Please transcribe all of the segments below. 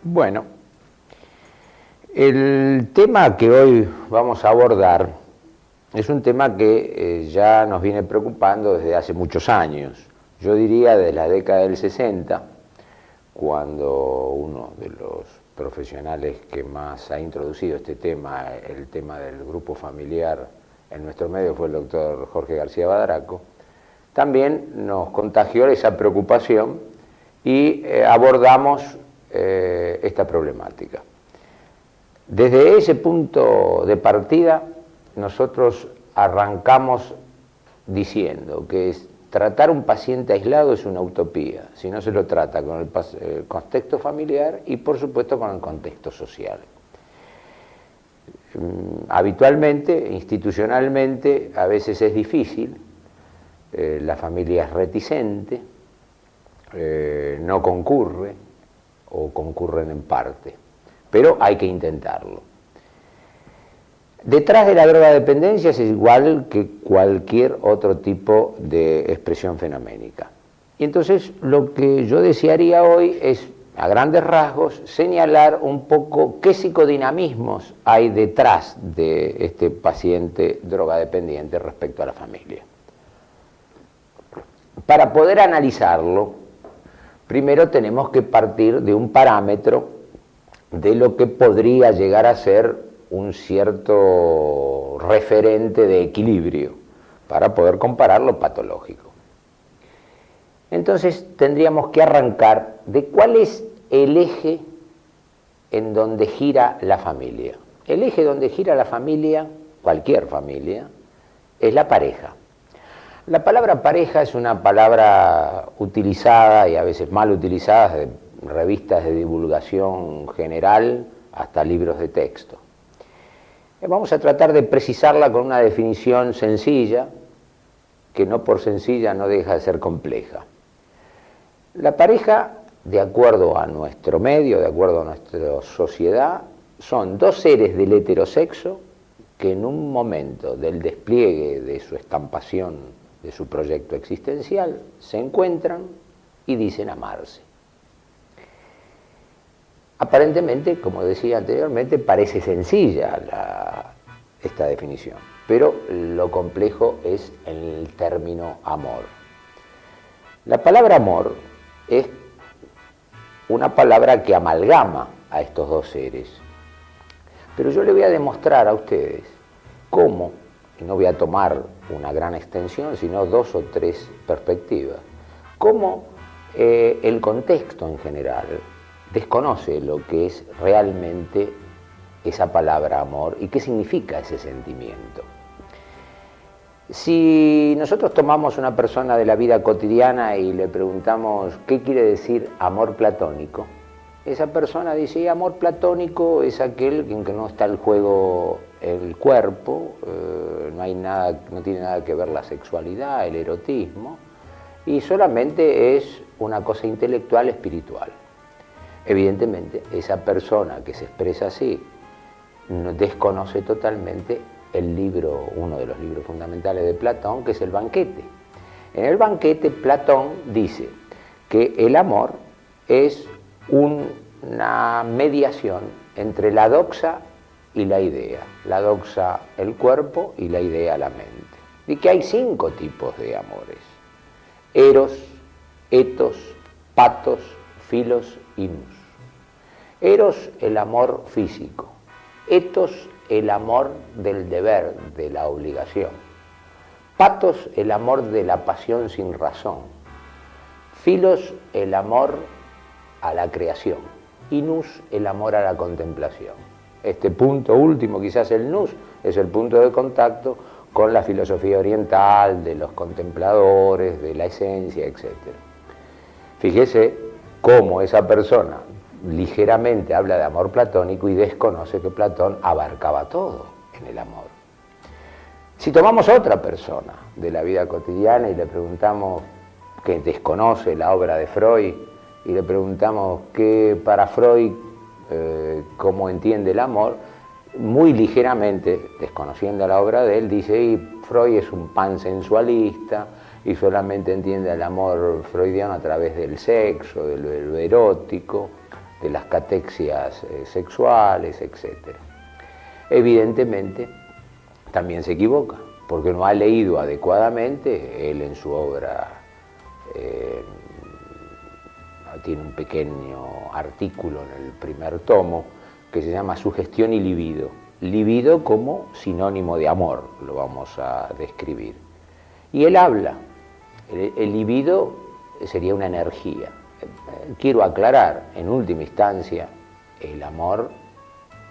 Bueno, el tema que hoy vamos a abordar es un tema que ya nos viene preocupando desde hace muchos años. Yo diría desde la década del 60, cuando uno de los profesionales que más ha introducido este tema, el tema del grupo familiar en nuestro medio, fue el doctor Jorge García Badraco, también nos contagió esa preocupación y abordamos esta problemática. Desde ese punto de partida, nosotros arrancamos diciendo que tratar un paciente aislado es una utopía, si no se lo trata con el contexto familiar y, por supuesto, con el contexto social. Habitualmente, institucionalmente, a veces es difícil, la familia es reticente, no concurre, o concurren en parte, pero hay que intentarlo. Detrás de la drogadependencia es igual que cualquier otro tipo de expresión fenoménica. Y entonces lo que yo desearía hoy es, a grandes rasgos, señalar un poco qué psicodinamismos hay detrás de este paciente drogadependiente respecto a la familia. Para poder analizarlo, primero tenemos que partir de un parámetro de lo que podría llegar a ser un cierto referente de equilibrio para poder comparar lo patológico. Entonces tendríamos que arrancar de cuál es el eje en donde gira la familia. El eje donde gira la familia, cualquier familia, es la pareja. La palabra pareja es una palabra utilizada y a veces mal utilizada de revistas de divulgación general hasta libros de texto. Vamos a tratar de precisarla con una definición sencilla, que no por sencilla no deja de ser compleja. La pareja, de acuerdo a nuestro medio, de acuerdo a nuestra sociedad, son dos seres del heterosexo que en un momento del despliegue de su estampación, de su proyecto existencial, se encuentran y dicen amarse. Aparentemente, como decía anteriormente, parece sencilla esta definición, pero lo complejo es el término amor. La palabra amor es una palabra que amalgama a estos dos seres, pero yo le voy a demostrar a ustedes cómo, y no voy a tomar una gran extensión, sino dos o tres perspectivas, cómo el contexto en general desconoce lo que es realmente esa palabra amor y qué significa ese sentimiento. Si nosotros tomamos una persona de la vida cotidiana y le preguntamos qué quiere decir amor platónico, esa persona dice, amor platónico es aquel en que no está el juego el cuerpo, no tiene nada que ver la sexualidad, el erotismo, y solamente es una cosa intelectual, espiritual. Evidentemente, esa persona que se expresa así desconoce totalmente el libro, uno de los libros fundamentales de Platón, que es el Banquete. En el Banquete, Platón dice que el amor es una mediación entre la doxa y la idea. La doxa, el cuerpo, y la idea, la mente. Y que hay 5 tipos de amores: eros, etos, patos, filos y nous. Eros, el amor físico, Ethos, el amor del deber, de la obligación. Pathos, el amor de la pasión sin razón. Philos, el amor a la creación. Y nous, el amor a la contemplación. Este punto último, quizás el nous, es el punto de contacto con la filosofía oriental, de los contempladores, de la esencia, etc. Fíjese cómo esa persona ligeramente habla de amor platónico y desconoce que Platón abarcaba todo en el amor. Si tomamos otra persona de la vida cotidiana y le preguntamos, que desconoce la obra de Freud, y le preguntamos qué para Freud, cómo entiende el amor, muy ligeramente, desconociendo la obra de él, dice, y Freud es un pansensualista y solamente entiende el amor freudiano a través del sexo, de lo erótico, de las catexias sexuales, etc. Evidentemente, también se equivoca, porque no ha leído adecuadamente. Él en su obra tiene un pequeño artículo en el primer tomo que se llama Sugestión y libido. Libido como sinónimo de amor, lo vamos a describir. Y él habla, el libido sería una energía. Quiero aclarar, en última instancia, el amor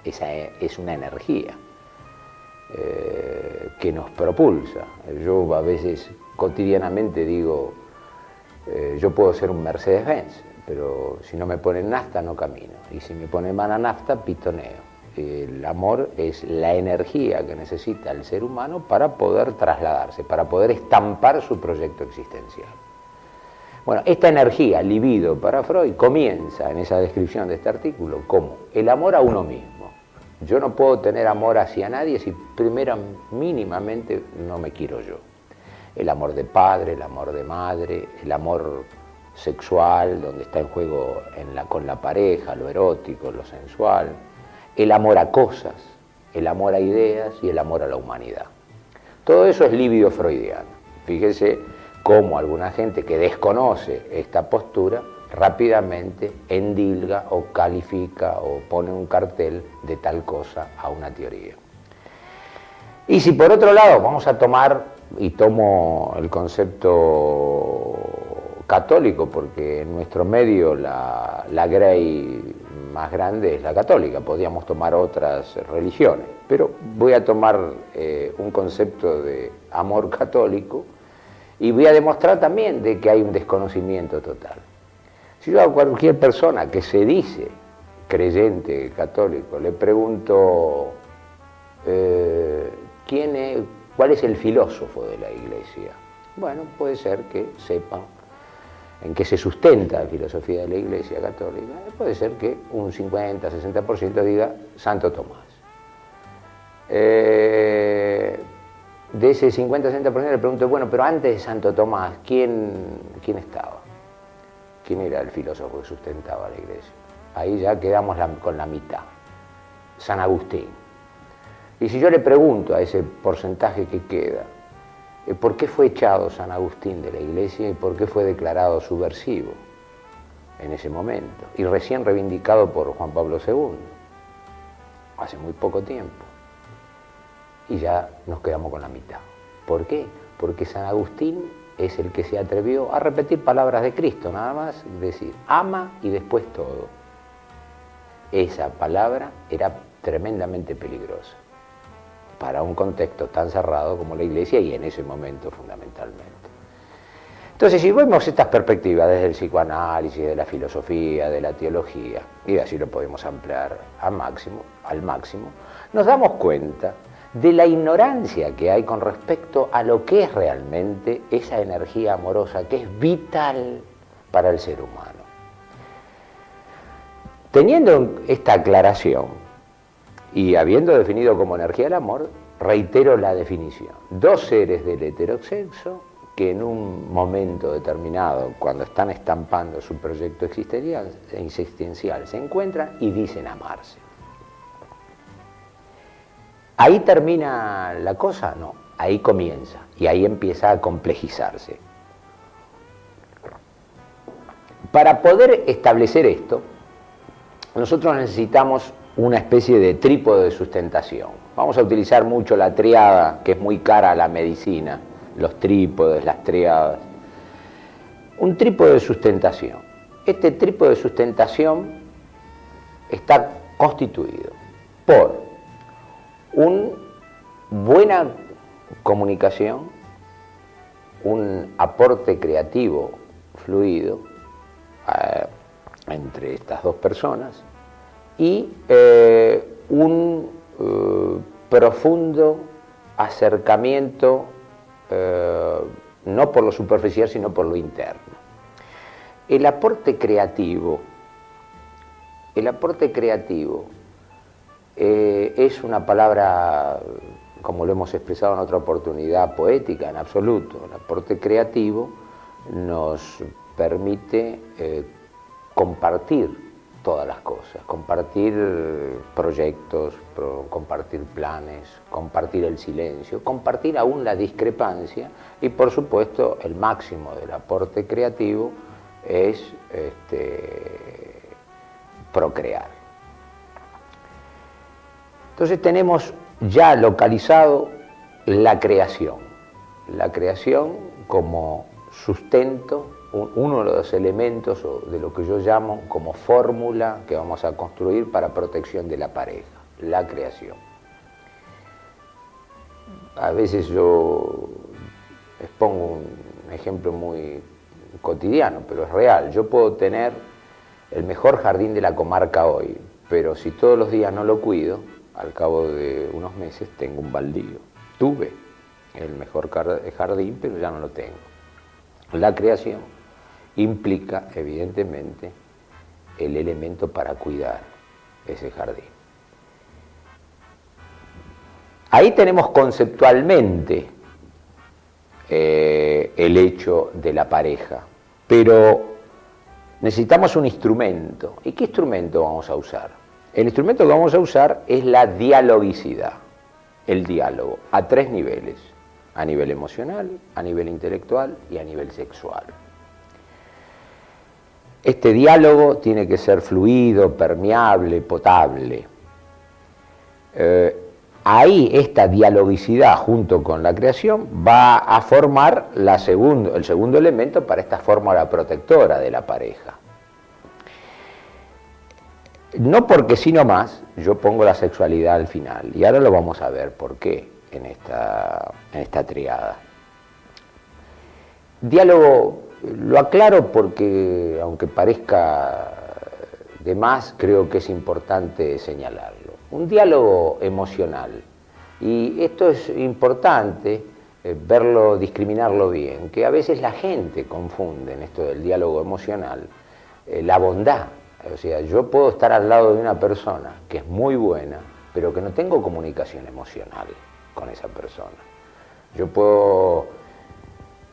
es una energía que nos propulsa. Yo a veces cotidianamente digo, yo puedo ser un Mercedes-Benz, pero si no me ponen nafta no camino, y si me ponen mala nafta pitoneo. El amor es la energía que necesita el ser humano para poder trasladarse, para poder estampar su proyecto existencial. Bueno, esta energía, libido para Freud, comienza en esa descripción de este artículo como el amor a uno mismo. Yo no puedo tener amor hacia nadie si primero mínimamente no me quiero yo. El amor de padre, el amor de madre, el amor sexual, donde está en juego con la pareja, lo erótico, lo sensual, el amor a cosas, el amor a ideas y el amor a la humanidad. Todo eso es libido freudiano. Fíjese cómo alguna gente que desconoce esta postura rápidamente endilga o califica o pone un cartel de tal cosa a una teoría. Y si por otro lado vamos a tomar, y tomo el concepto católico, porque en nuestro medio la grey más grande es la católica, podríamos tomar otras religiones, pero voy a tomar un concepto de amor católico y voy a demostrar también de que hay un desconocimiento total. Si yo a cualquier persona que se dice creyente católico le pregunto ¿cuál es el filósofo de la Iglesia? Bueno, puede ser que sepan en qué se sustenta la filosofía de la Iglesia católica. Puede ser que un 50-60% diga Santo Tomás. De ese 50-60% le pregunto, bueno, pero antes de Santo Tomás, ¿quién estaba? ¿Quién era el filósofo que sustentaba la Iglesia? Ahí ya quedamos con la mitad. San Agustín. Y si yo le pregunto a ese porcentaje que queda, ¿por qué fue echado San Agustín de la Iglesia y por qué fue declarado subversivo en ese momento? Y recién reivindicado por Juan Pablo II, hace muy poco tiempo. Y ya nos quedamos con la mitad. ¿Por qué? Porque San Agustín es el que se atrevió a repetir palabras de Cristo, nada más, decir, ama y después todo. Esa palabra era tremendamente peligrosa para un contexto tan cerrado como la Iglesia y en ese momento fundamentalmente. Entonces, si vemos estas perspectivas desde el psicoanálisis, de la filosofía, de la teología, y así lo podemos ampliar al máximo, nos damos cuenta de la ignorancia que hay con respecto a lo que es realmente esa energía amorosa que es vital para el ser humano. Teniendo esta aclaración y habiendo definido como energía el amor, reitero la definición. Dos seres del heterosexo que en un momento determinado, cuando están estampando su proyecto existencial, se encuentran y dicen amarse. ¿Ahí termina la cosa? No, ahí comienza y ahí empieza a complejizarse. Para poder establecer esto, nosotros necesitamos una especie de trípode de sustentación. Vamos a utilizar mucho la triada, que es muy cara a la medicina, los trípodes, las triadas. Un trípode de sustentación. Este trípode de sustentación está constituido por una buena comunicación, un aporte creativo fluido entre estas dos personas y un profundo acercamiento, no por lo superficial sino por lo interno. El aporte creativo es una palabra, como lo hemos expresado en otra oportunidad, poética en absoluto. El aporte creativo nos permite compartir todas las cosas, compartir proyectos, compartir planes, compartir el silencio, compartir aún la discrepancia y por supuesto el máximo del aporte creativo es procrear. Entonces tenemos ya localizado la creación como sustento, uno de los elementos de lo que yo llamo como fórmula que vamos a construir para protección de la pareja, la creación. A veces yo expongo un ejemplo muy cotidiano, pero es real. Yo puedo tener el mejor jardín de la comarca hoy, pero si todos los días no lo cuido, al cabo de unos meses tengo un baldío. Tuve el mejor jardín, pero ya no lo tengo. La creación implica, evidentemente, el elemento para cuidar ese jardín. Ahí tenemos conceptualmente el hecho de la pareja, pero necesitamos un instrumento. ¿Y qué instrumento vamos a usar? El instrumento que vamos a usar es la dialogicidad, el diálogo, a 3 niveles, a nivel emocional, a nivel intelectual y a nivel sexual. Este diálogo tiene que ser fluido, permeable, potable. Ahí esta dialogicidad junto con la creación va a formar el segundo elemento para esta fórmula protectora de la pareja. No porque sí nomás, yo pongo la sexualidad al final, y ahora lo vamos a ver por qué en esta triada. Diálogo, lo aclaro porque, aunque parezca de más, creo que es importante señalarlo. Un diálogo emocional, y esto es importante verlo, discriminarlo bien, que a veces la gente confunde en esto del diálogo emocional la bondad. O sea, yo puedo estar al lado de una persona que es muy buena, pero que no tengo comunicación emocional con esa persona. Yo puedo...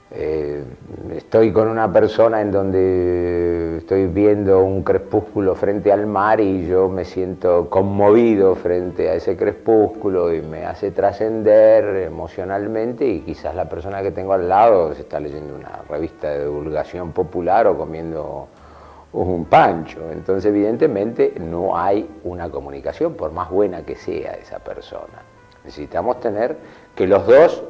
estoy con una persona en donde estoy viendo un crepúsculo frente al mar y yo me siento conmovido frente a ese crepúsculo y me hace trascender emocionalmente, y quizás la persona que tengo al lado se está leyendo una revista de divulgación popular o comiendo un pancho. Entonces evidentemente no hay una comunicación, por más buena que sea esa persona. Necesitamos tener que los dos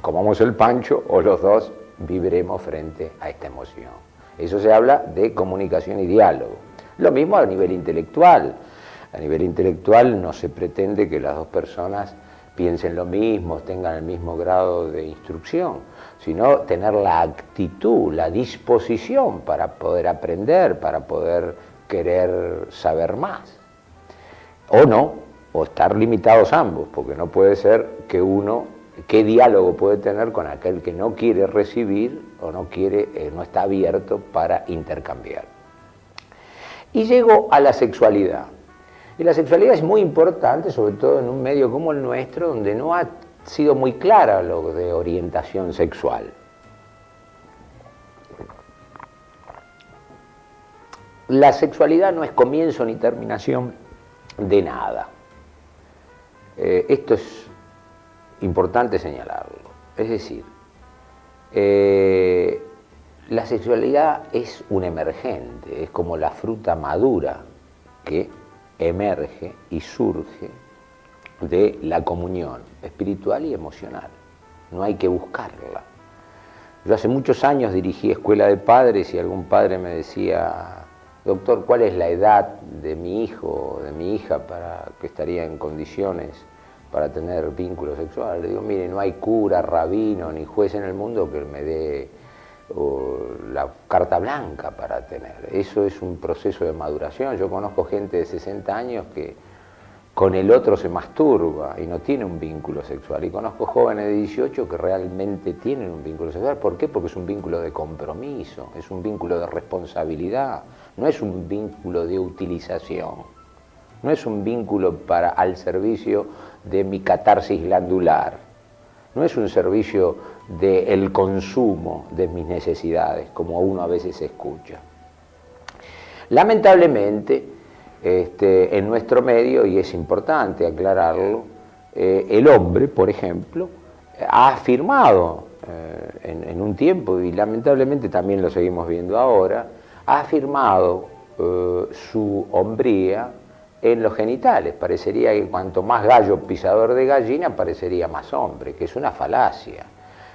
comamos el pancho o los dos vibremos frente a esta emoción. Eso se habla de comunicación y diálogo. Lo mismo a nivel intelectual. A nivel intelectual no se pretende que las dos personas piensen lo mismo, tengan el mismo grado de instrucción, sino tener la actitud, la disposición para poder aprender, para poder querer saber más. O no, o estar limitados ambos, porque no puede ser que uno, ¿qué diálogo puede tener con aquel que no quiere recibir o no está abierto para intercambiar? Y llego a la sexualidad. Y la sexualidad es muy importante, sobre todo en un medio como el nuestro, donde no ha sido muy clara lo de orientación sexual. La sexualidad no es comienzo ni terminación de nada. Esto es importante señalarlo. Es decir, la sexualidad es un emergente, es como la fruta madura que emerge y surge de la comunión espiritual y emocional. No hay que buscarla. Yo hace muchos años dirigí escuela de padres y algún padre me decía: doctor, ¿cuál es la edad de mi hijo o de mi hija para que estaría en condiciones para tener vínculo sexual? Le digo: mire, no hay cura, rabino ni juez en el mundo que me dé la carta blanca para tener. Eso es un proceso de maduración. Yo conozco gente de 60 años que con el otro se masturba y no tiene un vínculo sexual. Y conozco jóvenes de 18 que realmente tienen un vínculo sexual. ¿Por qué? Porque es un vínculo de compromiso, es un vínculo de responsabilidad, no es un vínculo de utilización, no es un vínculo al servicio de mi catarsis glandular, no es un servicio del consumo de mis necesidades, como uno a veces escucha. Lamentablemente, en nuestro medio, y es importante aclararlo, el hombre, por ejemplo, ha afirmado en un tiempo, y lamentablemente también lo seguimos viendo ahora, ha afirmado su hombría en los genitales. Parecería que cuanto más gallo pisador de gallina, parecería más hombre, que es una falacia.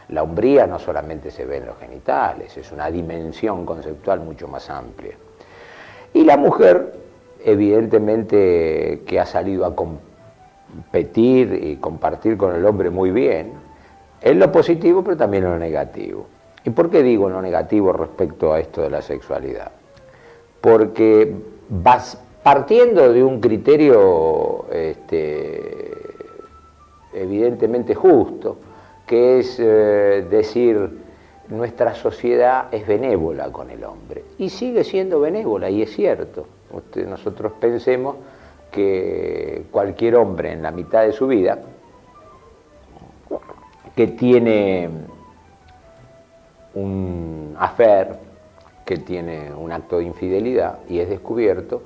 La hombría no solamente se ve en los genitales, es una dimensión conceptual mucho más amplia. Y la mujer, evidentemente, que ha salido a competir y compartir con el hombre muy bien, en lo positivo, pero también en lo negativo. ¿Y por qué digo en lo negativo respecto a esto de la sexualidad? Porque vas partiendo de un criterio evidentemente justo, que es decir, nuestra sociedad es benévola con el hombre, y sigue siendo benévola, y es cierto. Nosotros pensemos que cualquier hombre en la mitad de su vida que tiene un affair, que tiene un acto de infidelidad y es descubierto,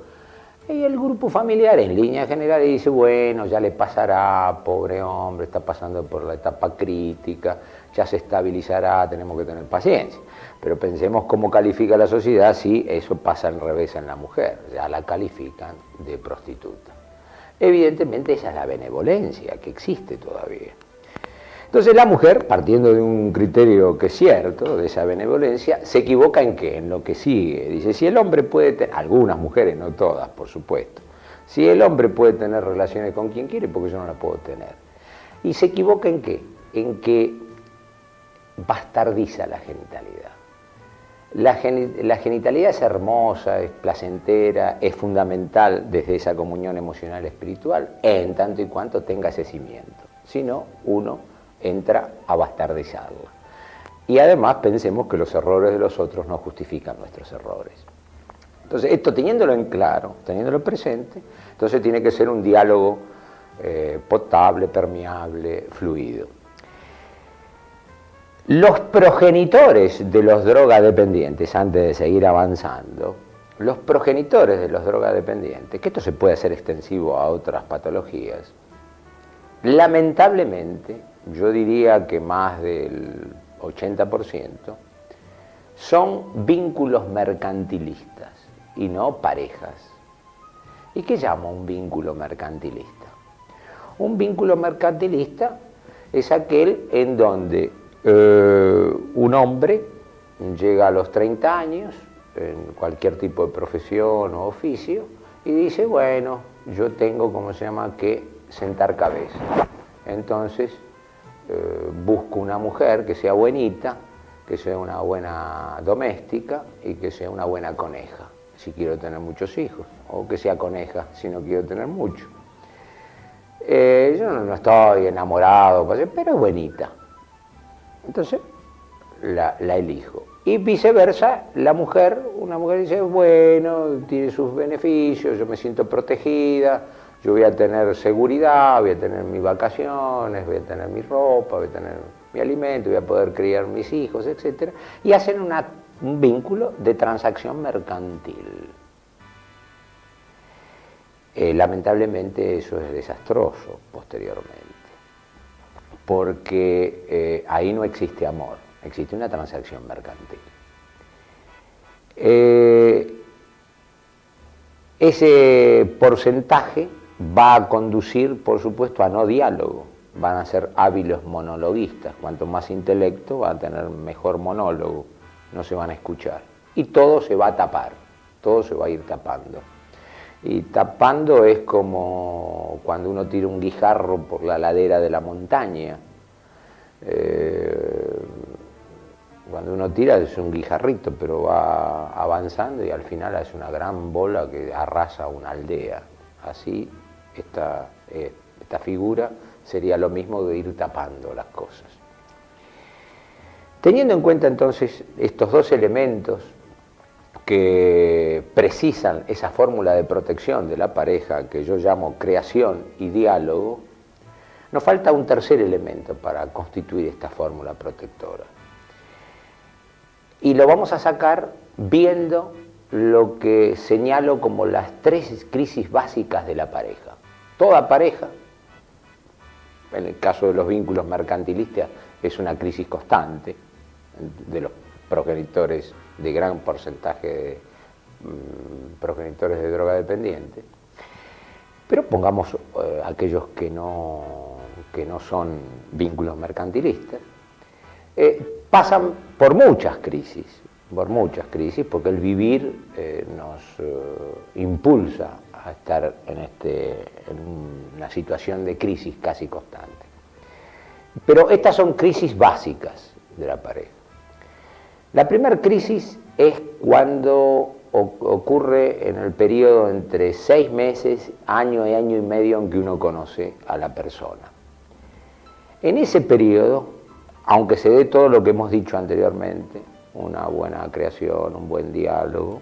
y el grupo familiar en línea general dice: bueno, ya le pasará, pobre hombre, está pasando por la etapa crítica, ya se estabilizará, tenemos que tener paciencia. Pero pensemos cómo califica la sociedad si eso pasa al revés en la mujer, ya la califican de prostituta. Evidentemente esa es la benevolencia que existe todavía. Entonces la mujer, partiendo de un criterio que es cierto, de esa benevolencia, se equivoca ¿en qué? En lo que sigue. Dice: si el hombre puede tener, algunas mujeres, no todas, por supuesto, si el hombre puede tener relaciones con quien quiere, porque yo no las puedo tener. Y se equivoca ¿en qué? En que bastardiza la genitalidad. La genitalidad es hermosa, es placentera, es fundamental desde esa comunión emocional espiritual, en tanto y cuanto tenga ese cimiento. Si no, uno entra a bastardizarla. Y además pensemos que los errores de los otros no justifican nuestros errores. Entonces, esto teniéndolo en claro, teniéndolo presente, entonces tiene que ser un diálogo potable, permeable, fluido. Los progenitores de los drogadependientes, antes de seguir avanzando, los progenitores de los drogadependientes, que esto se puede hacer extensivo a otras patologías, lamentablemente, yo diría que más del 80%, son vínculos mercantilistas y no parejas. ¿Y qué llama un vínculo mercantilista? Un vínculo mercantilista es aquel en donde un hombre llega a los 30 años, en cualquier tipo de profesión o oficio, y dice: bueno, yo tengo, ¿cómo se llama?, que sentar cabeza. Entonces busco una mujer que sea buenita, que sea una buena doméstica y que sea una buena coneja, si quiero tener muchos hijos, o que sea coneja si no quiero tener mucho. Yo no estoy enamorado, pero es buenita. Entonces la elijo. Y viceversa, una mujer dice: bueno, tiene sus beneficios, yo me siento protegida, yo voy a tener seguridad, voy a tener mis vacaciones, voy a tener mi ropa, voy a tener mi alimento, voy a poder criar mis hijos, etc. Y hacen un vínculo de transacción mercantil. Lamentablemente eso es desastroso posteriormente, porque ahí no existe amor, existe una transacción mercantil. Ese porcentaje va a conducir, por supuesto, a no diálogo. Van a ser hábiles monologuistas. Cuanto más intelecto, van a tener mejor monólogo. No se van a escuchar. Y todo se va a tapar. Todo se va a ir tapando. Y tapando es como cuando uno tira un guijarro por la ladera de la montaña. Cuando uno tira es un guijarrito, pero va avanzando y al final es una gran bola que arrasa una aldea. Así esta figura sería lo mismo de ir tapando las cosas. Teniendo en cuenta entonces estos dos elementos que precisan esa fórmula de protección de la pareja que yo llamo creación y diálogo, nos falta un tercer elemento para constituir esta fórmula protectora. Y lo vamos a sacar viendo lo que señalo como las tres crisis básicas de la pareja. Toda pareja, en el caso de los vínculos mercantilistas, es una crisis constante de los progenitores, de gran porcentaje de progenitores de drogadependientes. Pero pongamos aquellos que no son vínculos mercantilistas, pasan por muchas crisis, porque el vivir nos impulsa a estar en una situación de crisis casi constante. Pero estas son crisis básicas de la pareja. La primera crisis es cuando ocurre en el periodo entre 6 meses, año y año y medio en que uno conoce a la persona. En ese periodo, aunque se dé todo lo que hemos dicho anteriormente, una buena creación, un buen diálogo,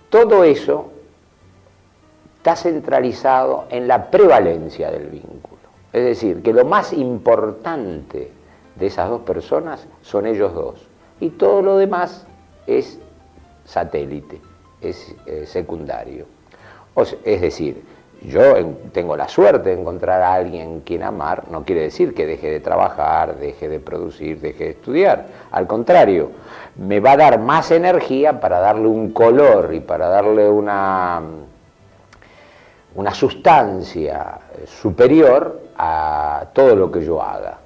todo eso está centralizado en la prevalencia del vínculo. Es decir, que lo más importante de esas dos personas son ellos dos. Y todo lo demás es satélite, es secundario. Es decir, yo tengo la suerte de encontrar a alguien quien amar, no quiere decir que deje de trabajar, deje de producir, deje de estudiar. Al contrario, me va a dar más energía para darle un color y para darle una sustancia superior a todo lo que yo haga.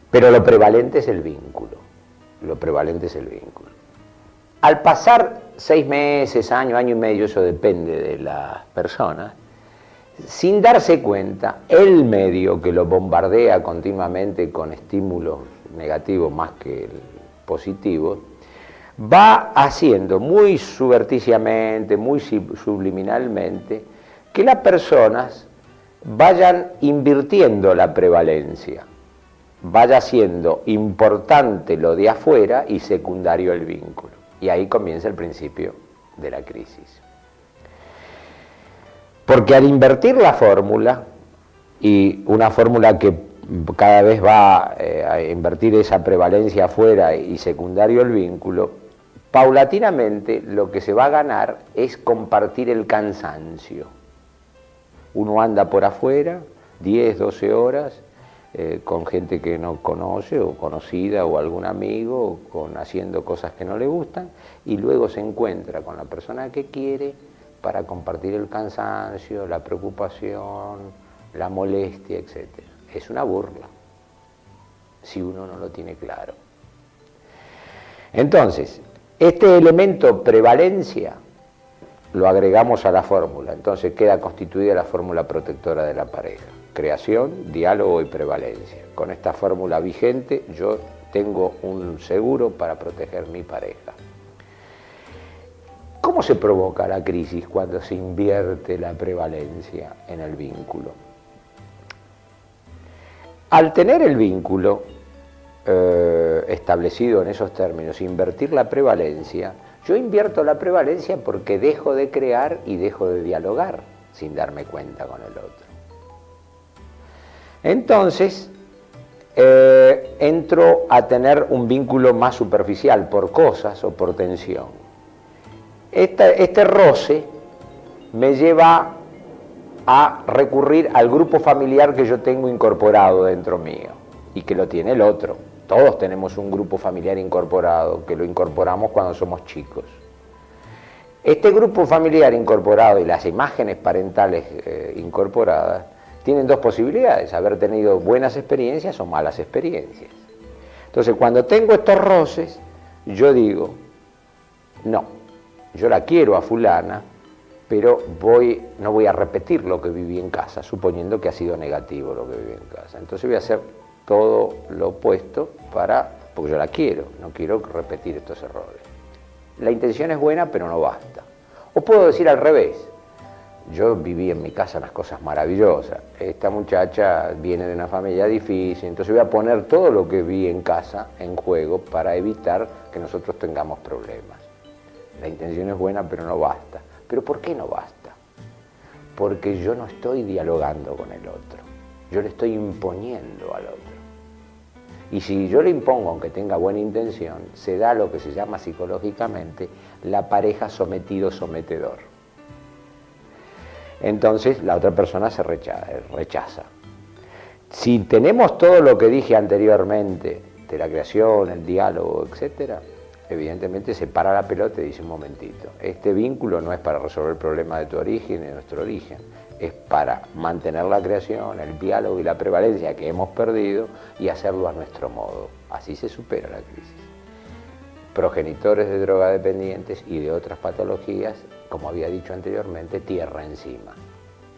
Pero lo prevalente es el vínculo. Lo prevalente es el vínculo. Al pasar 6 meses, año y medio, eso depende de las personas, sin darse cuenta, el medio que lo bombardea continuamente con estímulos negativos más que positivos, va haciendo muy subrepticiamente, muy subliminalmente, que las personas vayan invirtiendo la prevalencia, vaya siendo importante lo de afuera y secundario el vínculo. Y ahí comienza el principio de la crisis. Porque al invertir la fórmula, y una fórmula que cada vez va a invertir esa prevalencia afuera y secundario el vínculo, paulatinamente lo que se va a ganar es compartir el cansancio. Uno anda por afuera 10, 12 horas con gente que no conoce o conocida o algún amigo, haciendo cosas que no le gustan, y luego se encuentra con la persona que quiere para compartir el cansancio, la preocupación, la molestia, etc. Es una burla si uno no lo tiene claro. Entonces, este elemento prevalencia lo agregamos a la fórmula, entonces queda constituida la fórmula protectora de la pareja: creación, diálogo y prevalencia. Con esta fórmula vigente yo tengo un seguro para proteger mi pareja. ¿Cómo se provoca la crisis cuando se invierte la prevalencia en el vínculo? Al tener el vínculo establecido en esos términos, invertir la prevalencia, yo invierto la prevalencia porque dejo de crear y dejo de dialogar sin darme cuenta con el otro. Entonces, entro a tener un vínculo más superficial por cosas o por tensión. Este roce me lleva a recurrir al grupo familiar que yo tengo incorporado dentro mío y que lo tiene el otro. Todos tenemos un grupo familiar incorporado, que lo incorporamos cuando somos chicos. Este grupo familiar incorporado y las imágenes parentales incorporadas tienen dos posibilidades: haber tenido buenas experiencias o malas experiencias. Entonces, cuando tengo estos roces, yo digo, no, yo la quiero a fulana, pero no voy a repetir lo que viví en casa, suponiendo que ha sido negativo lo que viví en casa. Entonces voy a hacer todo lo opuesto porque yo la quiero, no quiero repetir estos errores. La intención es buena, pero no basta. O puedo decir al revés: yo viví en mi casa unas cosas maravillosas, esta muchacha viene de una familia difícil, entonces voy a poner todo lo que vi en casa en juego para evitar que nosotros tengamos problemas. La intención es buena, pero no basta. ¿Pero por qué no basta? Porque yo no estoy dialogando con el otro, yo le estoy imponiendo al otro. Y si yo le impongo, aunque tenga buena intención, se da lo que se llama psicológicamente la pareja sometido-sometedor. Entonces la otra persona se rechaza. Si tenemos todo lo que dije anteriormente, de la creación, el diálogo, etcétera, evidentemente se para la pelota y dice: un momentito, este vínculo no es para resolver el problema de tu origen, de nuestro origen, es para mantener la creación, el diálogo y la prevalencia que hemos perdido y hacerlo a nuestro modo. Así se supera la crisis. Progenitores de drogadependientes y de otras patologías, como había dicho anteriormente, tierra encima,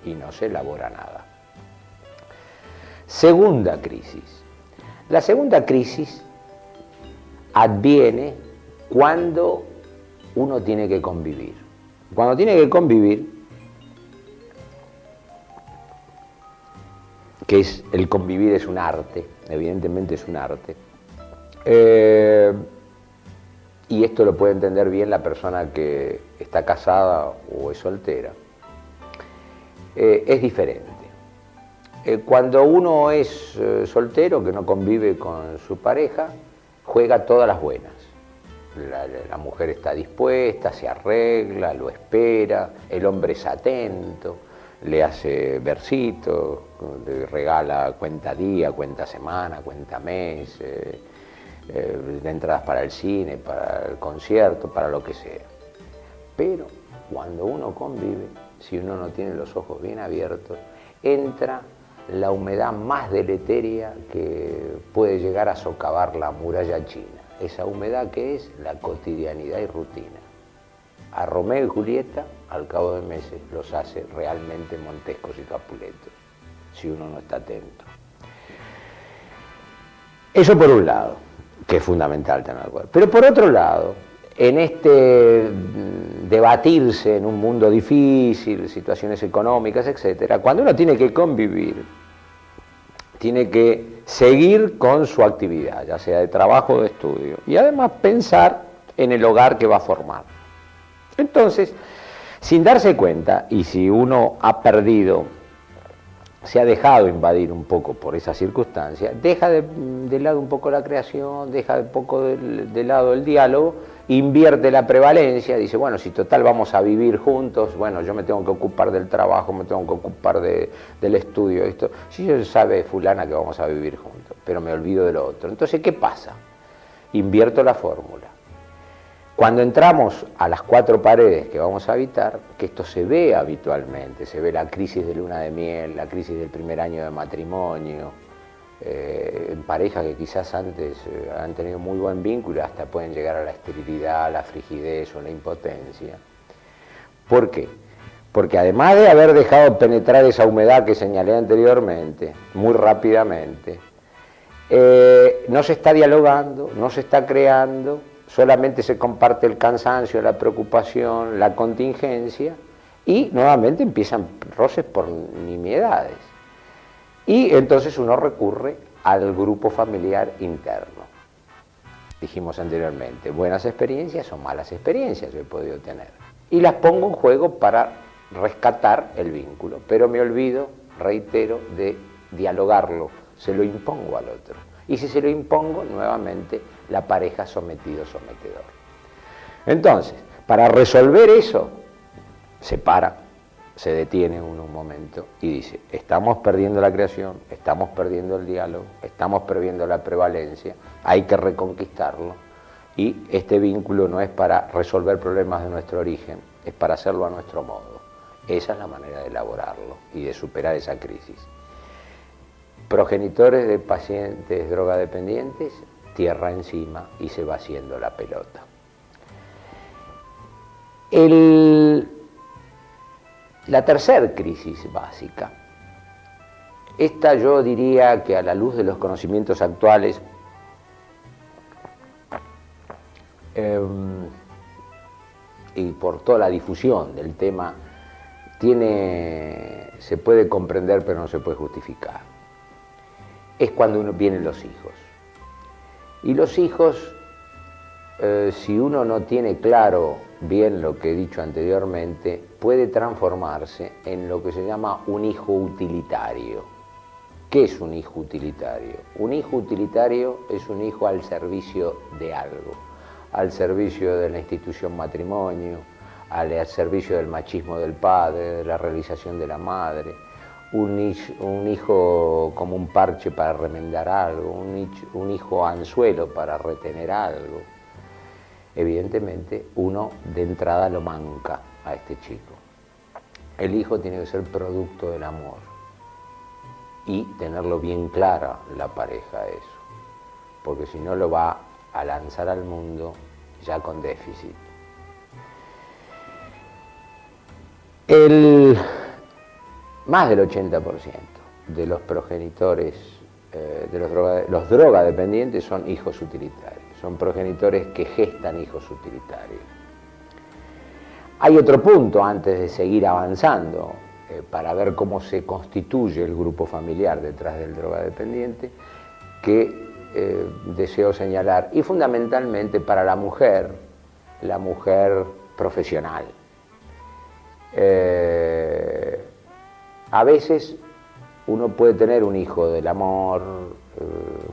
y no se elabora nada. Segunda crisis. La segunda crisis adviene cuando uno tiene que convivir. Cuando tiene que convivir, que el convivir es un arte, evidentemente es un arte, y esto lo puede entender bien la persona que está casada o es soltera, es diferente. Cuando uno es soltero, que no convive con su pareja, juega todas las buenas. La mujer está dispuesta, se arregla, lo espera, el hombre es atento, le hace versitos, le regala cuenta día, cuenta semana, cuenta mes, de entradas para el cine, para el concierto, para lo que sea. Pero cuando uno convive, si uno no tiene los ojos bien abiertos, entra la humedad más deletérea que puede llegar a socavar la muralla china. Esa humedad que es la cotidianidad y rutina. A Romeo y Julieta, al cabo de meses, los hace realmente Montescos y Capuletos, si uno no está atento. Eso por un lado, que es fundamental tener cuidado. Pero por otro lado, en este debatirse en un mundo difícil, situaciones económicas, etcétera, cuando uno tiene que convivir, tiene que seguir con su actividad, ya sea de trabajo o de estudio, y además pensar en el hogar que va a formar. Entonces, sin darse cuenta, y si uno ha perdido, se ha dejado invadir un poco por esa circunstancia, deja de lado un poco la creación, deja un poco de lado el diálogo, invierte la prevalencia, dice: bueno, si total vamos a vivir juntos, bueno, yo me tengo que ocupar del trabajo, me tengo que ocupar del estudio, esto. Si yo sabe fulana que vamos a vivir juntos, pero me olvido de lo otro. Entonces, ¿qué pasa? Invierto la fórmula. Cuando entramos a las cuatro paredes que vamos a habitar, que esto se ve habitualmente, se ve la crisis de luna de miel, la crisis del primer año de matrimonio, en parejas que quizás antes han tenido muy buen vínculo, hasta pueden llegar a la esterilidad, la frigidez o la impotencia. ¿Por qué? Porque además de haber dejado penetrar esa humedad que señalé anteriormente, muy rápidamente, no se está dialogando, no se está creando, solamente se comparte el cansancio, la preocupación, la contingencia, y nuevamente empiezan roces por nimiedades. Y entonces uno recurre al grupo familiar interno. Dijimos anteriormente, buenas experiencias o malas experiencias yo he podido tener. Y las pongo en juego para rescatar el vínculo, pero me olvido, reitero, de dialogarlo, se lo impongo al otro. Y si se lo impongo, nuevamente, la pareja sometido-sometedor. Entonces, para resolver eso, se para, se detiene uno un momento y dice, estamos perdiendo la creación, estamos perdiendo el diálogo, estamos perdiendo la prevalencia, hay que reconquistarlo, y este vínculo no es para resolver problemas de nuestro origen, es para hacerlo a nuestro modo. Esa es la manera de elaborarlo y de superar esa crisis. Progenitores de pacientes drogadependientes, tierra encima y se va haciendo la pelota. La tercera crisis básica, esta yo diría que a la luz de los conocimientos actuales y por toda la difusión del tema, se puede comprender pero no se puede justificar. Es cuando vienen los hijos. Y los hijos, si uno no tiene claro bien lo que he dicho anteriormente, puede transformarse en lo que se llama un hijo utilitario. ¿Qué es un hijo utilitario? Un hijo utilitario es un hijo al servicio de algo, al servicio de la institución matrimonio, al servicio del machismo del padre, de la realización de la madre, un hijo como un parche para remendar algo, un hijo anzuelo para retener algo. Evidentemente, uno de entrada lo manca a este chico. El hijo tiene que ser producto del amor y tenerlo bien clara la pareja eso, porque si no lo va a lanzar al mundo ya con déficit. Más del 80% de los progenitores, los drogadependientes son hijos utilitarios, son progenitores que gestan hijos utilitarios. Hay otro punto antes de seguir avanzando para ver cómo se constituye el grupo familiar detrás del drogadependiente, que deseo señalar, y fundamentalmente para la mujer profesional. A veces uno puede tener un hijo del amor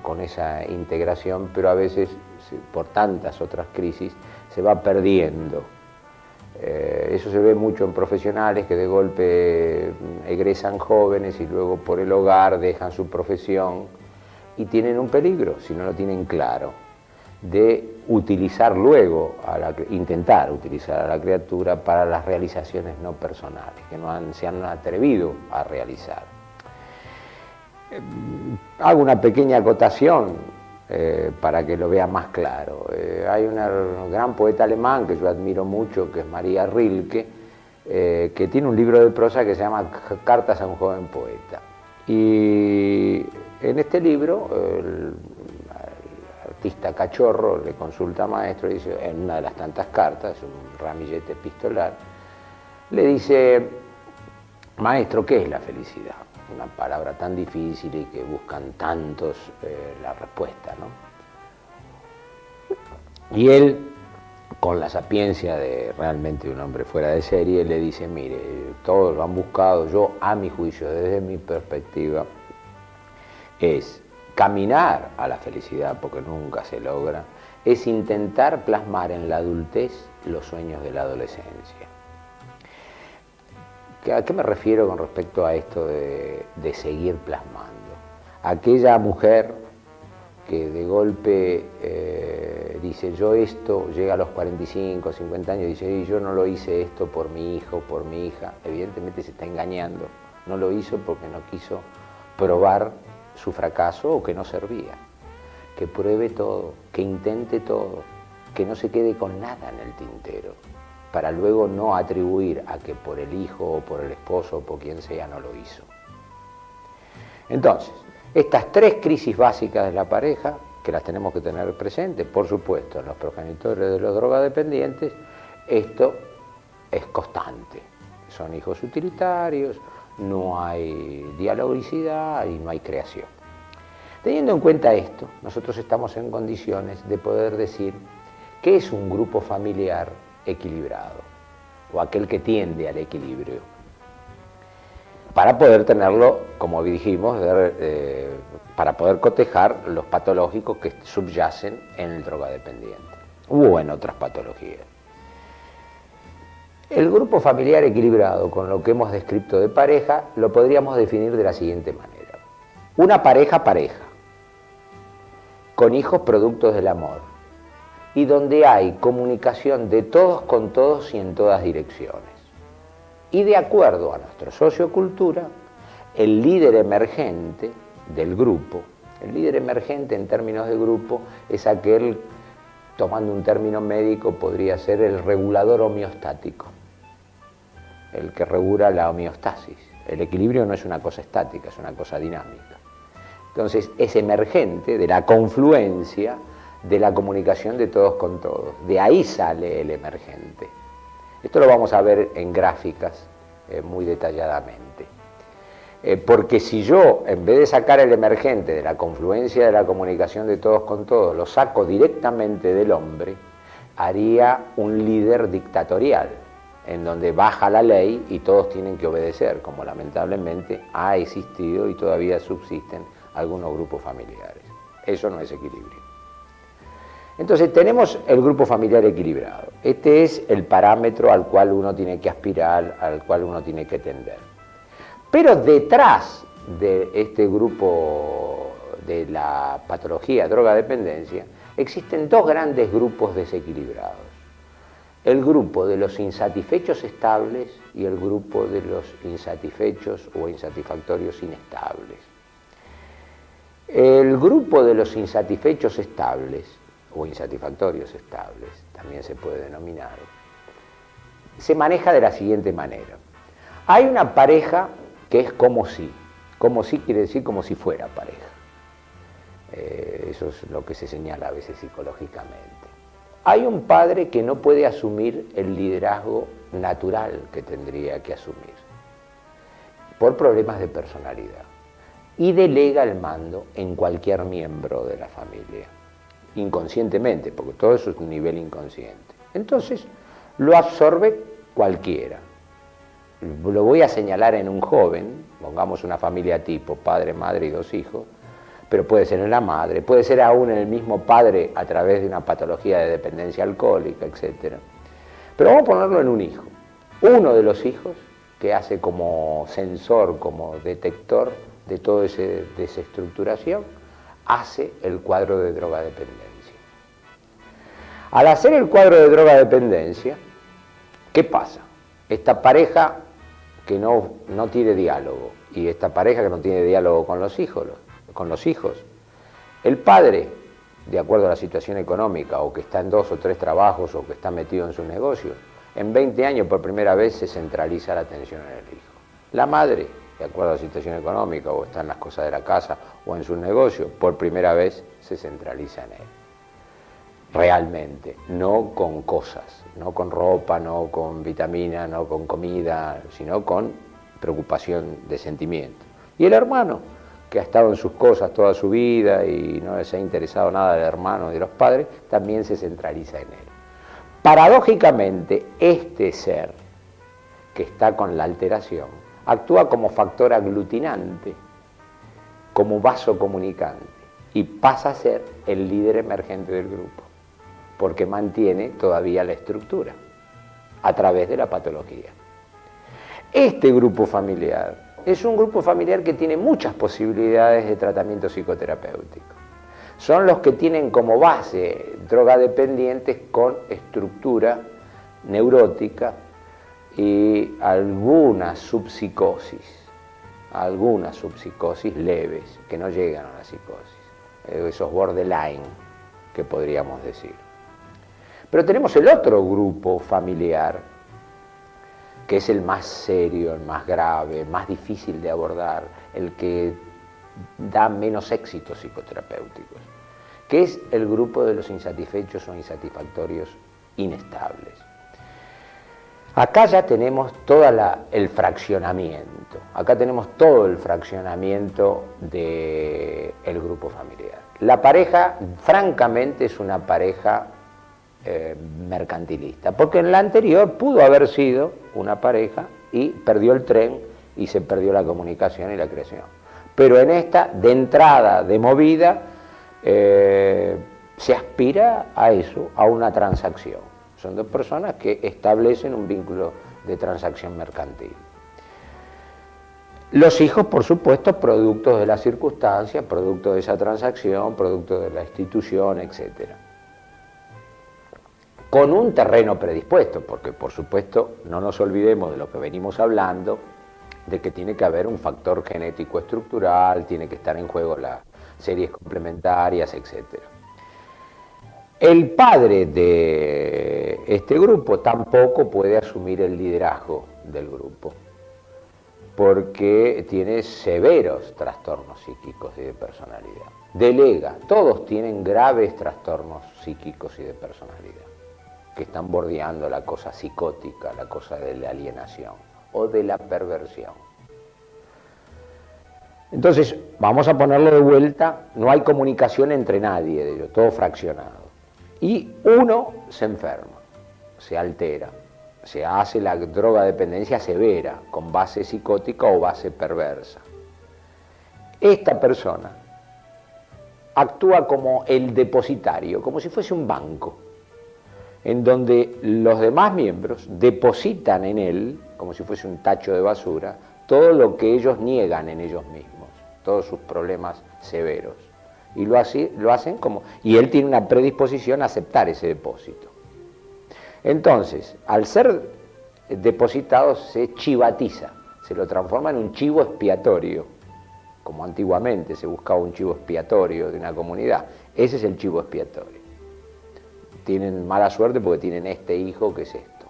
con esa integración, pero a veces por tantas otras crisis se va perdiendo. Eso se ve mucho en profesionales que de golpe egresan jóvenes y luego por el hogar dejan su profesión y tienen un peligro, si no lo tienen claro, de utilizar luego, intentar utilizar a la criatura para las realizaciones no personales, que no se han atrevido a realizar. Hago una pequeña acotación para que lo vea más claro. Hay una gran poeta alemán que yo admiro mucho, que es María Rilke, que tiene un libro de prosa que se llama Cartas a un joven poeta. Y en este libro, el artista cachorro le consulta al maestro y dice, en una de las tantas cartas, un ramillete epistolar, le dice, maestro, ¿qué es la felicidad? Una palabra tan difícil y que buscan tantos la respuesta, ¿no? Y él, con la sapiencia de realmente un hombre fuera de serie, le dice, mire, todos lo han buscado, yo a mi juicio, desde mi perspectiva, es caminar a la felicidad, porque nunca se logra, es intentar plasmar en la adultez los sueños de la adolescencia. ¿A qué me refiero con respecto a esto de seguir plasmando? Aquella mujer que de golpe dice, yo esto, llega a los 45, 50 años y dice, yo no lo hice esto por mi hijo, por mi hija, evidentemente se está engañando, no lo hizo porque no quiso probar su fracaso o que no servía. Que pruebe todo, que intente todo, que no se quede con nada en el tintero, para luego no atribuir a que por el hijo o por el esposo o por quien sea no lo hizo. Entonces, estas tres crisis básicas de la pareja, que las tenemos que tener presentes, por supuesto, en los progenitores de los drogadependientes, esto es constante. Son hijos utilitarios, no hay dialogicidad y no hay creación. Teniendo en cuenta esto, nosotros estamos en condiciones de poder decir qué es un grupo familiar equilibrado, o aquel que tiende al equilibrio, para poder tenerlo, como dijimos, para poder cotejar los patológicos que subyacen en el drogadependiente o en otras patologías. El grupo familiar equilibrado, con lo que hemos descrito de pareja, lo podríamos definir de la siguiente manera. Una pareja, con hijos productos del amor, y donde hay comunicación de todos con todos y en todas direcciones. Y de acuerdo a nuestra sociocultura, el líder emergente del grupo, el líder emergente en términos de grupo es aquel, tomando un término médico, podría ser el regulador homeostático, el que regula la homeostasis. El equilibrio no es una cosa estática, es una cosa dinámica. Entonces es emergente de la confluencia de la comunicación de todos con todos. De ahí sale el emergente. Esto lo vamos a ver en gráficas muy detalladamente. Porque si yo, en vez de sacar el emergente de la confluencia de la comunicación de todos con todos, lo saco directamente del hombre, haría un líder dictatorial, en donde baja la ley y todos tienen que obedecer, como lamentablemente ha existido y todavía subsisten algunos grupos familiares. Eso no es equilibrio. Entonces tenemos el grupo familiar equilibrado. Este es el parámetro al cual uno tiene que aspirar, al cual uno tiene que tender. Pero detrás de este grupo de la patología drogadependencia existen dos grandes grupos desequilibrados. El grupo de los insatisfechos estables y el grupo de los insatisfechos o insatisfactorios inestables. El grupo de los insatisfechos estables o insatisfactorios estables, también se puede denominar, se maneja de la siguiente manera. Hay una pareja que es como si quiere decir como si fuera pareja. Eso es lo que se señala a veces psicológicamente. Hay un padre que no puede asumir el liderazgo natural que tendría que asumir, por problemas de personalidad, y delega el mando en cualquier miembro de la familia, inconscientemente, porque todo eso es un nivel inconsciente. Entonces, lo absorbe cualquiera. Lo voy a señalar en un joven, pongamos una familia tipo, padre, madre y dos hijos, pero puede ser en la madre, puede ser aún en el mismo padre a través de una patología de dependencia alcohólica, etc. Pero vamos a ponerlo en un hijo. Uno de los hijos que hace como sensor, como detector de toda esa desestructuración, hace el cuadro de drogadependencia. Al hacer el cuadro de drogadependencia, ¿qué pasa? Esta pareja que no tiene diálogo y esta pareja que no tiene diálogo con los hijos, el padre, de acuerdo a la situación económica, o que está en 2 o 3 trabajos, o que está metido en sus negocios, en 20 años por primera vez se centraliza la atención en el hijo. La madre, de acuerdo a la situación económica, o está en las cosas de la casa, o en sus negocios, por primera vez se centraliza en él. Realmente, no con cosas, no con ropa, no con vitamina, no con comida, sino con preocupación de sentimiento. Y el hermano, que ha estado en sus cosas toda su vida y no se ha interesado nada del hermano y de los padres, también se centraliza en él. Paradójicamente, este ser que está con la alteración actúa como factor aglutinante, como vaso comunicante, y pasa a ser el líder emergente del grupo, porque mantiene todavía la estructura a través de la patología. Este grupo familiar es un grupo familiar que tiene muchas posibilidades de tratamiento psicoterapéutico. Son los que tienen como base drogadependientes con estructura neurótica y algunas subpsicosis leves que no llegan a la psicosis, esos borderline que podríamos decir. Pero tenemos el otro grupo familiar, que es el más serio, el más grave, el más difícil de abordar, el que da menos éxitos psicoterapéuticos, que es el grupo de los insatisfechos o insatisfactorios inestables. Acá ya tenemos todo el fraccionamiento, acá tenemos todo el fraccionamiento del grupo familiar. La pareja, francamente, es una pareja mercantilista, porque en la anterior pudo haber sido una pareja y perdió el tren y se perdió la comunicación y la creación. Pero en esta, de entrada, de movida, se aspira a eso, a una transacción. Son dos personas que establecen un vínculo de transacción mercantil. Los hijos, por supuesto, productos de las circunstancias, producto de esa transacción, producto de la institución, etc. Con un terreno predispuesto, porque por supuesto no nos olvidemos de lo que venimos hablando, de que tiene que haber un factor genético estructural, tiene que estar en juego las series complementarias, etc. El padre de este grupo tampoco puede asumir el liderazgo del grupo, porque tiene severos trastornos psíquicos y de personalidad. Delega, todos tienen graves trastornos psíquicos y de personalidad, que están bordeando la cosa psicótica, la cosa de la alienación o de la perversión. Entonces, vamos a ponerlo de vuelta, no hay comunicación entre nadie de ellos, todo fraccionado. Y uno se enferma, se altera, se hace la drogadependencia severa, con base psicótica o base perversa. Esta persona actúa como el depositario, como si fuese un banco, en donde los demás miembros depositan en él, como si fuese un tacho de basura, todo lo que ellos niegan en ellos mismos, todos sus problemas severos. Y lo hacen como... Y él tiene una predisposición a aceptar ese depósito. Entonces, al ser depositado se chivatiza, se lo transforma en un chivo expiatorio, como antiguamente se buscaba un chivo expiatorio de una comunidad. Ese es el chivo expiatorio. Tienen mala suerte porque tienen este hijo que es esto.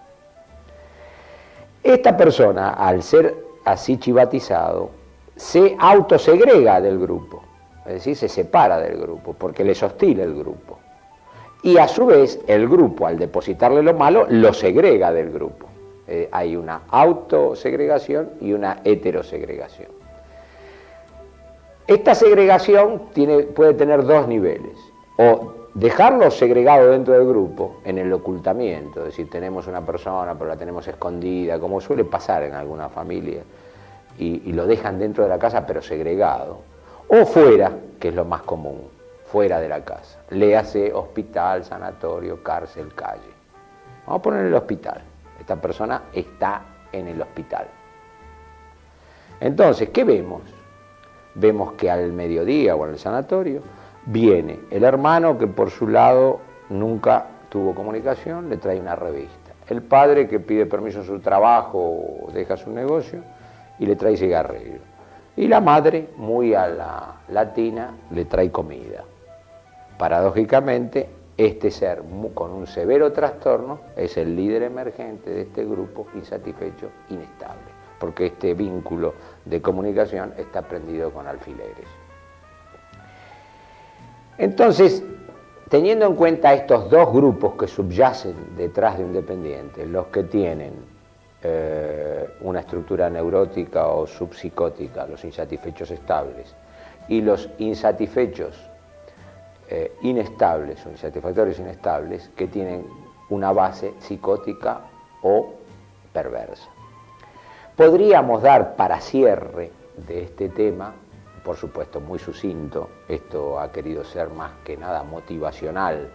Esta persona, al ser así chivatizado, se autosegrega del grupo, es decir, se separa del grupo porque les hostila el grupo. Y a su vez, el grupo, al depositarle lo malo, lo segrega del grupo. Hay una autosegregación y una heterosegregación. Esta segregación puede tener dos niveles, o dejarlo segregado dentro del grupo, en el ocultamiento, es decir, tenemos una persona pero la tenemos escondida, como suele pasar en alguna familia, y lo dejan dentro de la casa pero segregado, o fuera, que es lo más común, fuera de la casa, léase hospital, sanatorio, cárcel, calle. Vamos a poner el hospital, esta persona está en el hospital. Entonces, ¿qué vemos? Vemos que al mediodía o en el sanatorio viene el hermano que por su lado nunca tuvo comunicación, le trae una revista. El padre que pide permiso en su trabajo o deja su negocio y le trae cigarrillo. Y la madre, muy a la latina, le trae comida. Paradójicamente, este ser con un severo trastorno es el líder emergente de este grupo insatisfecho, inestable, porque este vínculo de comunicación está prendido con alfileres. Entonces, teniendo en cuenta estos dos grupos que subyacen detrás de un dependiente, los que tienen una estructura neurótica o subpsicótica, los insatisfechos estables, y los insatisfechos inestables o insatisfactorios inestables que tienen una base psicótica o perversa. Podríamos dar para cierre de este tema, por supuesto muy sucinto, esto ha querido ser más que nada motivacional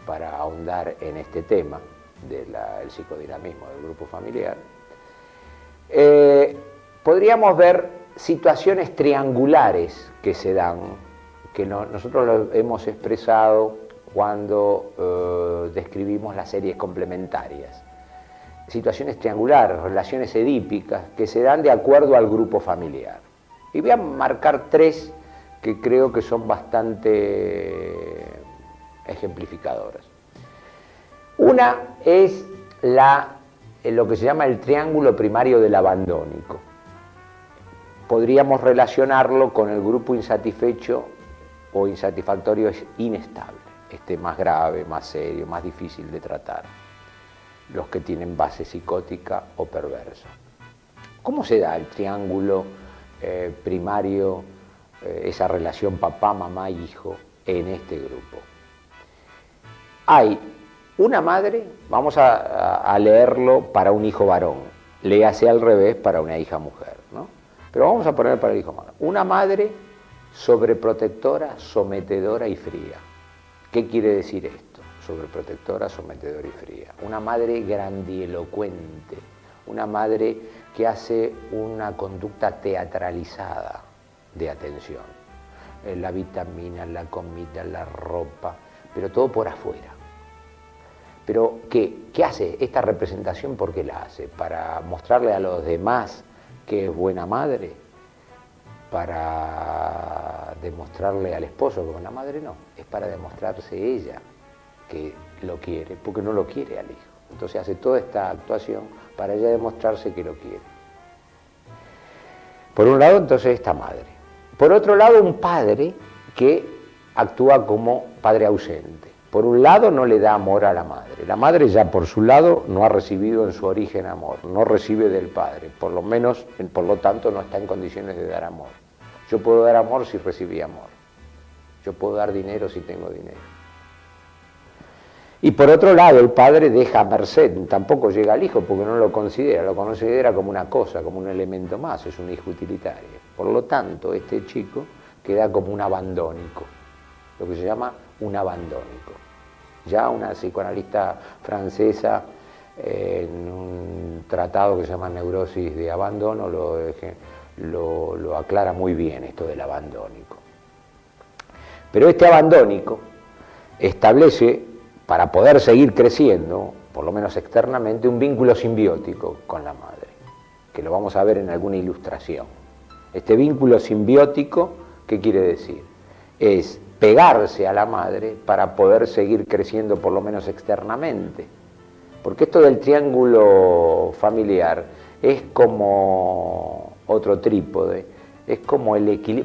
para ahondar en este tema del psicodinamismo del grupo familiar, podríamos ver situaciones triangulares que se dan, que nosotros lo hemos expresado cuando describimos las series complementarias. Situaciones triangulares, relaciones edípicas, que se dan de acuerdo al grupo familiar. Y voy a marcar tres que creo que son bastante ejemplificadoras. Una es lo que se llama el triángulo primario del abandónico. Podríamos relacionarlo con el grupo insatisfecho o insatisfactorio inestable, este más grave, más serio, más difícil de tratar, los que tienen base psicótica o perversa. ¿Cómo se da el triángulo primario, esa relación papá, mamá, hijo en este grupo? Hay una madre, vamos a leerlo para un hijo varón, léase al revés para una hija mujer, ¿no? Pero vamos a poner para el hijo varón. Una madre sobreprotectora, sometedora y fría. ¿Qué quiere decir esto? sobreprotectora, sometedora y fría. Una madre grandielocuente, una madre que hace una conducta teatralizada de atención. La vitamina, la comida, la ropa, pero todo por afuera. Pero ¿qué hace esta representación? ¿Por qué la hace? ¿Para mostrarle a los demás que es buena madre? ¿Para demostrarle al esposo que es buena madre? No, es para demostrarse ella que lo quiere, porque no lo quiere al hijo. Entonces hace toda esta actuación para ella demostrarse que lo quiere. Por un lado, entonces, esta madre. Por otro lado, un padre que actúa como padre ausente. Por un lado, no le da amor a la madre. La madre ya por su lado no ha recibido en su origen amor, no recibe del padre, por lo menos, por lo tanto, no está en condiciones de dar amor. Yo puedo dar amor si recibí amor. Yo puedo dar dinero si tengo dinero. Y por otro lado, el padre deja a merced, tampoco llega al hijo porque no lo considera como una cosa, como un elemento más, es un hijo utilitario. Por lo tanto, este chico queda como un abandónico, lo que se llama un abandónico. Ya una psicoanalista francesa, en un tratado que se llama Neurosis de Abandono, lo aclara muy bien, esto del abandónico. Pero este abandónico establece, para poder seguir creciendo, por lo menos externamente, un vínculo simbiótico con la madre, que lo vamos a ver en alguna ilustración. Este vínculo simbiótico, ¿qué quiere decir? Es pegarse a la madre para poder seguir creciendo, por lo menos externamente. Porque esto del triángulo familiar es como otro trípode, es como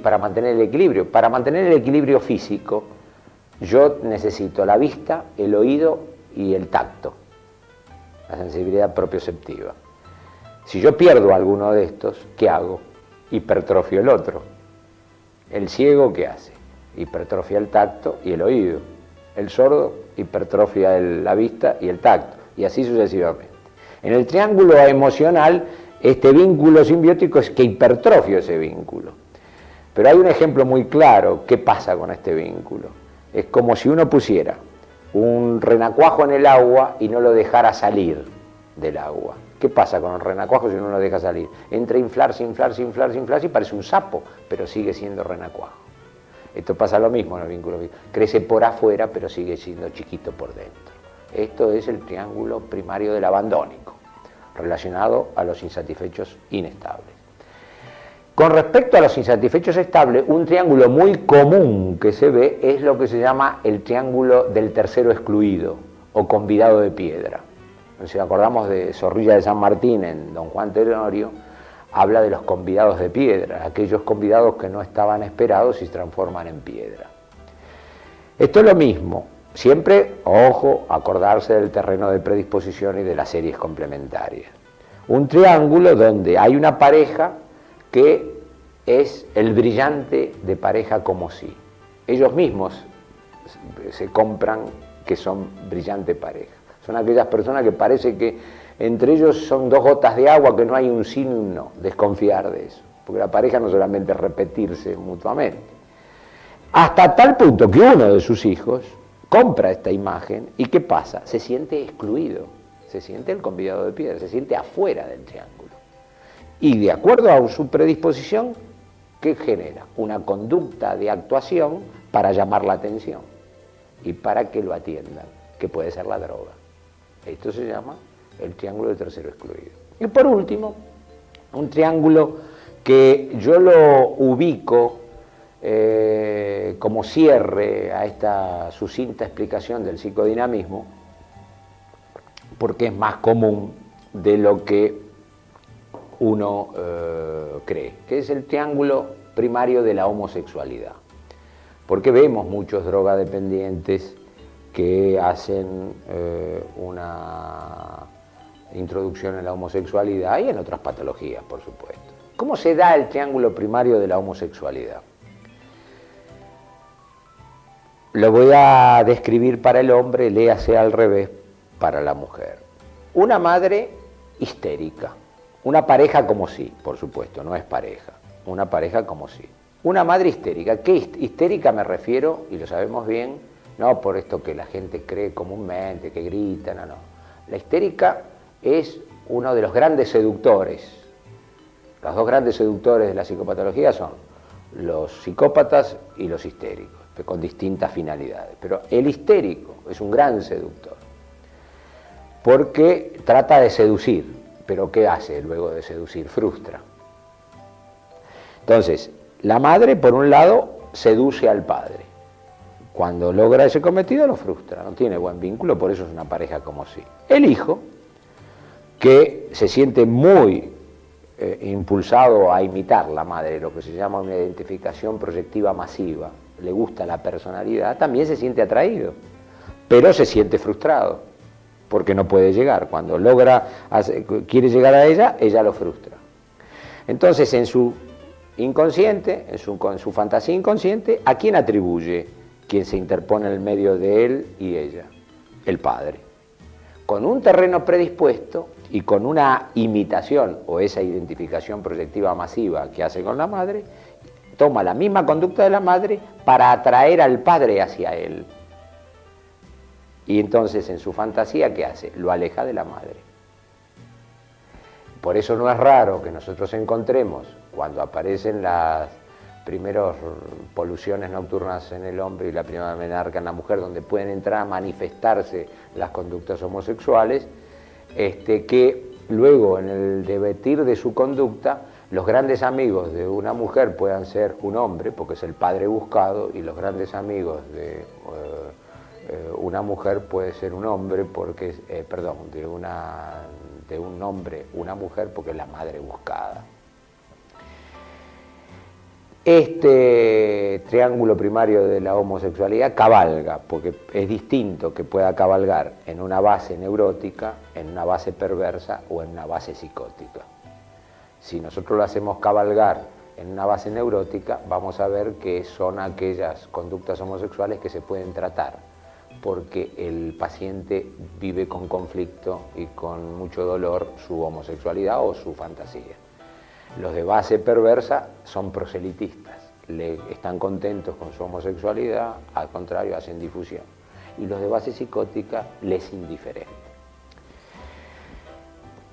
para mantener el equilibrio. Para mantener el equilibrio físico, yo necesito la vista, el oído y el tacto, la sensibilidad propioceptiva. Si yo pierdo alguno de estos, ¿qué hago? Hipertrofio el otro. El ciego, ¿qué hace? Hipertrofia el tacto y el oído. El sordo hipertrofia la vista y el tacto, y así sucesivamente. En el triángulo emocional, este vínculo simbiótico es que hipertrofio ese vínculo. Pero hay un ejemplo muy claro. ¿Qué pasa con este vínculo? Es como si uno pusiera un renacuajo en el agua y no lo dejara salir del agua. ¿Qué pasa con el renacuajo si uno lo deja salir? Entra a inflarse y parece un sapo, pero sigue siendo renacuajo. Esto pasa lo mismo en el vínculo. Crece por afuera, pero sigue siendo chiquito por dentro. Esto es el triángulo primario del abandónico, relacionado a los insatisfechos inestables. Con respecto a los insatisfechos estables, un triángulo muy común que se ve es lo que se llama el triángulo del tercero excluido o convidado de piedra. Si acordamos de Zorrilla de San Martín en Don Juan Tenorio, habla de los convidados de piedra, aquellos convidados que no estaban esperados y se transforman en piedra. Esto es lo mismo, siempre, ojo, acordarse del terreno de predisposición y de las series complementarias. Un triángulo donde hay una pareja que es el brillante de pareja como si. Ellos mismos se compran que son brillante pareja. Son aquellas personas que parece que entre ellos son dos gotas de agua, que no hay un sí ni un no. Desconfiar de eso, porque la pareja no solamente es repetirse mutuamente. Hasta tal punto que uno de sus hijos compra esta imagen y ¿qué pasa? Se siente excluido, se siente el convidado de piedra, se siente afuera del triángulo. Y de acuerdo a su predisposición, ¿qué genera? Una conducta de actuación para llamar la atención y para que lo atiendan, que puede ser la droga. Esto se llama el triángulo del tercero excluido. Y por último, un triángulo que yo lo ubico como cierre a esta sucinta explicación del psicodinamismo, porque es más común de lo que uno cree, que es el triángulo primario de la homosexualidad. Porque vemos muchos drogadependientes que hacen una introducción en la homosexualidad y en otras patologías, por supuesto. ¿Cómo se da el triángulo primario de la homosexualidad? Lo voy a describir para el hombre, léase al revés para la mujer. Una madre histérica, una pareja como sí, por supuesto, no es pareja, una pareja como sí. Una madre histérica, ¿qué histérica me refiero? Y lo sabemos bien, no por esto que la gente cree comúnmente, que gritan, no. La histérica es uno de los grandes seductores. Los dos grandes seductores de la psicopatología son los psicópatas y los histéricos, con distintas finalidades. Pero el histérico es un gran seductor, porque trata de seducir, pero ¿qué hace luego de seducir? Frustra. Entonces, la madre, por un lado, seduce al padre. Cuando logra ese cometido, lo frustra, no tiene buen vínculo, por eso es una pareja como sí. El hijo, que se siente muy impulsado a imitar la madre, lo que se llama una identificación proyectiva masiva, le gusta la personalidad, también se siente atraído, pero se siente frustrado, porque no puede llegar. Cuando quiere llegar a ella, ella lo frustra. Entonces, en su inconsciente, en su fantasía inconsciente, ¿a quién atribuye quien se interpone en el medio de él y ella? El padre. Con un terreno predispuesto y con una imitación o esa identificación proyectiva masiva que hace con la madre, toma la misma conducta de la madre para atraer al padre hacia él. Y entonces en su fantasía, ¿qué hace? Lo aleja de la madre. Por eso no es raro que nosotros encontremos, cuando aparecen las primeras poluciones nocturnas en el hombre y la primera menarca en la mujer, donde pueden entrar a manifestarse las conductas homosexuales, que luego en el devenir de su conducta, los grandes amigos de una mujer puedan ser un hombre, porque es el padre buscado, y los grandes amigos de una mujer puede ser un hombre, porque de un hombre una mujer, porque es la madre buscada. Este triángulo primario de la homosexualidad cabalga, porque es distinto que pueda cabalgar en una base neurótica, en una base perversa o en una base psicótica. Si nosotros lo hacemos cabalgar en una base neurótica, vamos a ver que son aquellas conductas homosexuales que se pueden tratar, porque el paciente vive con conflicto y con mucho dolor su homosexualidad o su fantasía. Los de base perversa son proselitistas, están contentos con su homosexualidad, al contrario, hacen difusión. Y los de base psicótica les es indiferente.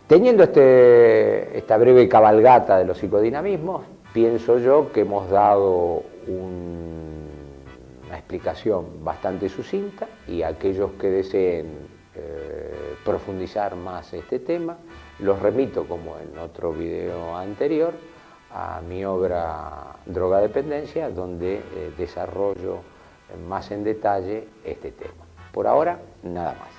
Teniendo esta breve cabalgata de los psicodinamismos, pienso yo que hemos dado una explicación bastante sucinta, y aquellos que deseen profundizar más este tema, los remito, como en otro video anterior, a mi obra Drogadependencia, donde desarrollo más en detalle este tema. Por ahora, nada más.